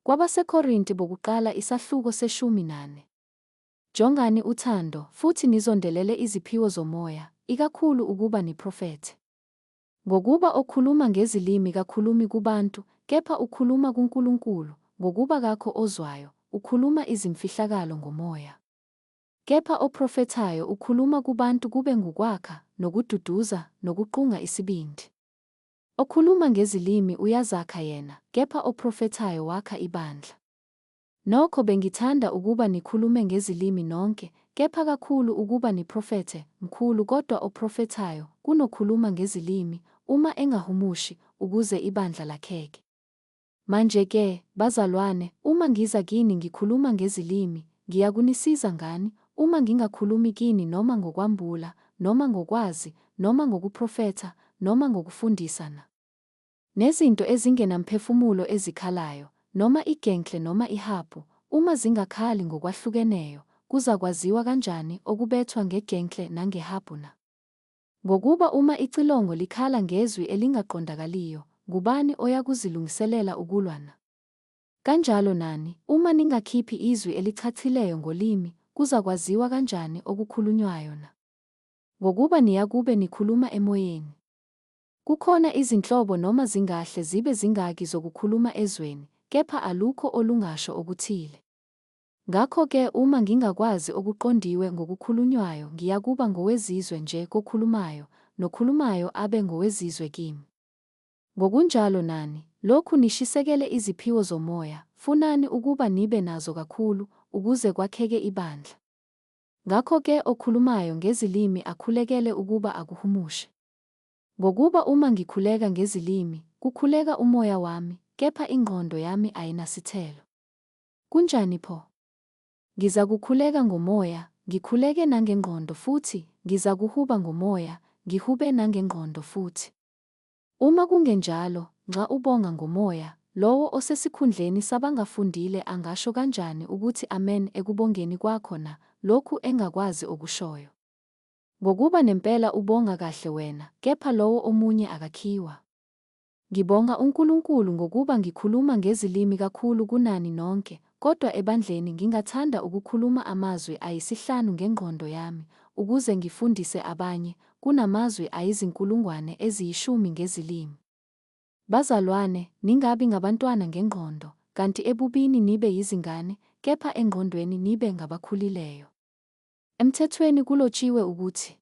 KwabaseKorinti bokuqala isahluko 14. Jongani uthando futhi nizondelele iziphiwo zomoya, ikakhulu ukuba niprofethe. Ngokuba okhuluma ngezilimi kakhulumi kubantu, kepha ukhuluma kuNkulunkulu, ngokuba kakho ozwayo, ukhuluma izimfihlakalo ngomoya. Kepha oprofethayo ukhuluma kubantu kube ngukwakha, nokududuza, nokuqunga isibindi. Okhuluma ngezilimi uyazakha yena, kepha oprofethayo wakha ibandla. Nokho bengithanda ukuba nikhulume ngezilimi nonke, kepha kakhulu ukuba niprofethe, mkhulu kodwa oprofethayo, kunokhuluma ngezilimi, uma engahumushi, ukuze ibandla lakheke. Manje-ke, bazalwane, uma ngiza kini ngikhuluma ngezilimi, ngiyakunisiza ngani, uma ngingakhulumi kini noma ngokwambula, noma ngokwazi, noma ngokuprofetha, noma ngokufundisa na? Nezinto ezingenamphefumulo ezikhalayo, noma igenkle noma ihabhu, uma zingakhali ngokwahlukeneyo, kuzakwaziwa kanjani okubethwa ngegenkle nangehabhu na? Ngokuba uma icilongo likhala ngezwi elingaqondakaliyo, ngubani oyakuzilungiselela ukulwa na? Kanjalo nani, uma ningakhiphi izwi elichachileyo ngolimi, kuzakwaziwa kanjani okukhulunywayo na? Ngokuba niyakube nikhuluma emoyeni. Kukhona izinhlobo noma zingahle zibe zingaki zokukhuluma ezweni, kepha alukho olungasho okuthile. Ngakho-ke uma ngingakwazi okuqondiwe ngokukhulunywayo ngiyakuba ngowezizwe nje kokhulumayo, nokhulumayo abe ngowezizwe kimi. Ngokunjalo nani, lokhu nishisekele iziphiwo zomoya, funani ukuba nibe nazo kakhulu, ukuze kwakheke ibandla. Ngakho-ke okhulumayo ngezilimi akhulekele ukuba akuhumushe. Ngokuba uma ngikhuleka ngezilimi, kukhuleka umoya wami, kepha ingqondo yami ayinasithelo. Kunjani pho? Ngizakukhuleka ngomoya, ngikhuleke nangengqondo futhi, ngizakuhuba ngomoya, ngihube nangengqondo futhi. Uma kungenjalo, nxa ubonga ngomoya, lowo osesikhundleni sabangafundile angasho kanjani ukuthi amen ekubongeni kwakho na, lokhu engakwazi okushoyo? Ngokuba nempela ubonga kahle wena, kepha lowo omunye akakhiwa. Ngibonga uNkulunkulu ngokuba ngikhuluma ngezilimi kakhulu kunani nonke, kodwa ebandleni ngingathanda ukukhuluma amazwi ayisihlanu ngengqondo yami, ukuze ngifundise abanye, kunamazwi ayizinkulungwane eziyishumi ngezilimi. Bazalwane, ningabi ngabantwana ngengqondo, kanti ebubini nibe yizingane, kepha engqondweni nibe ngabakhulileyo. Emthethweni kulotshiwe ukuthi,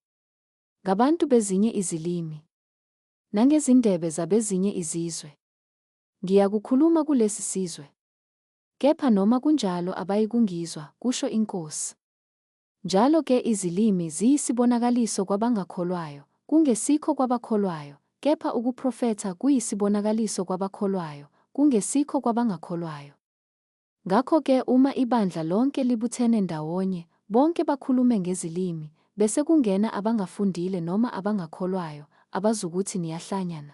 ngabantu bezinye izilimi, nangezindebe zabezinye izizwe, ngiyakukhuluma kulesi sizwe. Kepha noma kunjalo abayikungizwa, kusho iNkosi. Njalo-ke izilimi ziyisibonakaliso kwabangakholwayo, kungesikho kwabakholwayo, kepha ukuprofetha kuyisibonakaliso kwabakholwayo, kungesikho kwabangakholwayo. Ngakho-ke uma ibandla lonke libuthene ndawonye, bonke bakhulume ngezilimi, bese kungena abangafundile noma abangakholwayo, abazukuthi niyahlanyana.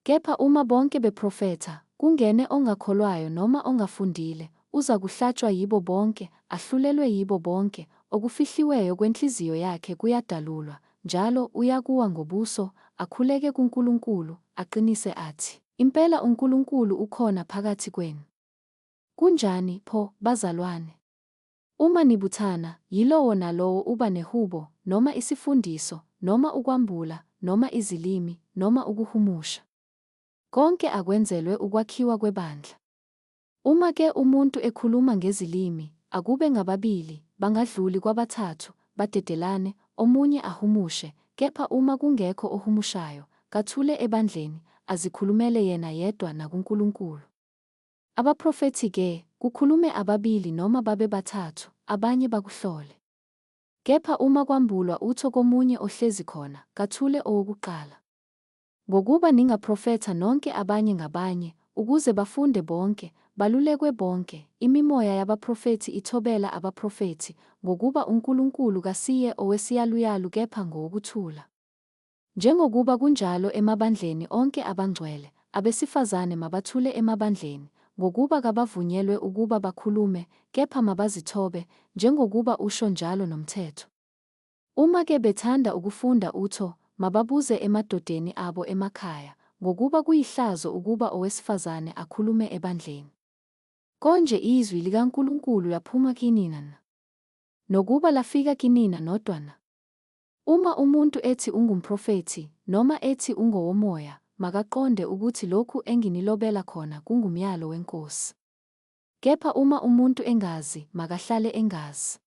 Kepha uma bonke beprofetha, kungene ongakholwayo noma ongafundile, uzakuhlatshwa yibo bonke, ahlulelwe yibo bonke, okufihliweyo kwenhliziyo yakhe kuyadalulwa, njalo uyakuwa ngobuso, akhuleke kuNkulunkulu, aqinise athi, impela uNkulunkulu ukhona phakathi kwenu. Kunjani pho, bazalwane? Uma nibuthana, yilowo nalowo uba nehubo, noma isifundiso, noma ukwambula, noma izilimi, noma ukuhumusha. Konke akwenzelwe ukwakhiwa kwebandla. Uma-ke umuntu ekhuluma ngezilimi, akube ngababili, bangadluli kwabathathu, badedelane, omunye ahumushe, kepha uma kungekho ohumushayo, kathule ebandleni, azikhulumele yena yedwa nakuNkulunkulu. Abaprofethi-ke, kukhulume ababili noma babe bathathu, abanye bakuhlole. Kepha uma kwambulwa utho komunye ohlezi khona, kathule owokuqala. Ngokuba ningaprofetha nonke abanye ngabanye, ukuze bafunde bonke, balulekwe bonke, imimoya yabaprofethi ithobela abaprofethi, ngokuba uNkulunkulu kasiye owesiyaluyalu kepha ngowokuthula. Njengokuba kunjalo emabandleni onke abangcwele, abesifazane mabathule emabandleni, ngokuba kabavunyelwe ukuba bakhulume, kepha mabazithobe, njengokuba usho njalo nomthetho. Uma-ke bethanda ukufunda utho, mababuze emadodeni abo emakhaya, ngokuba kuyihlazo ukuba owesifazane akhulume ebandleni. Konje izwi likaNkulunkulu laphuma kinina na? Nokuba lafika kinina nodwa na? Uma umuntu ethi ungumprofethi noma ethi ungowomoya, makaqonde ukuthi lokhu enginilobela khona kungumyalo weNkosi. Kepha uma umuntu engazi, makahlale engazi.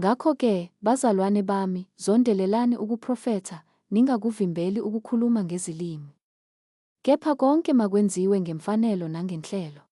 Ngakho-ke, bazalwane bami, zondelelani ukuprofetha, ningakuvimbeli ukukhuluma ngezilimi. Kepha konke makwenziwe ngemfanelo nangenhlelo.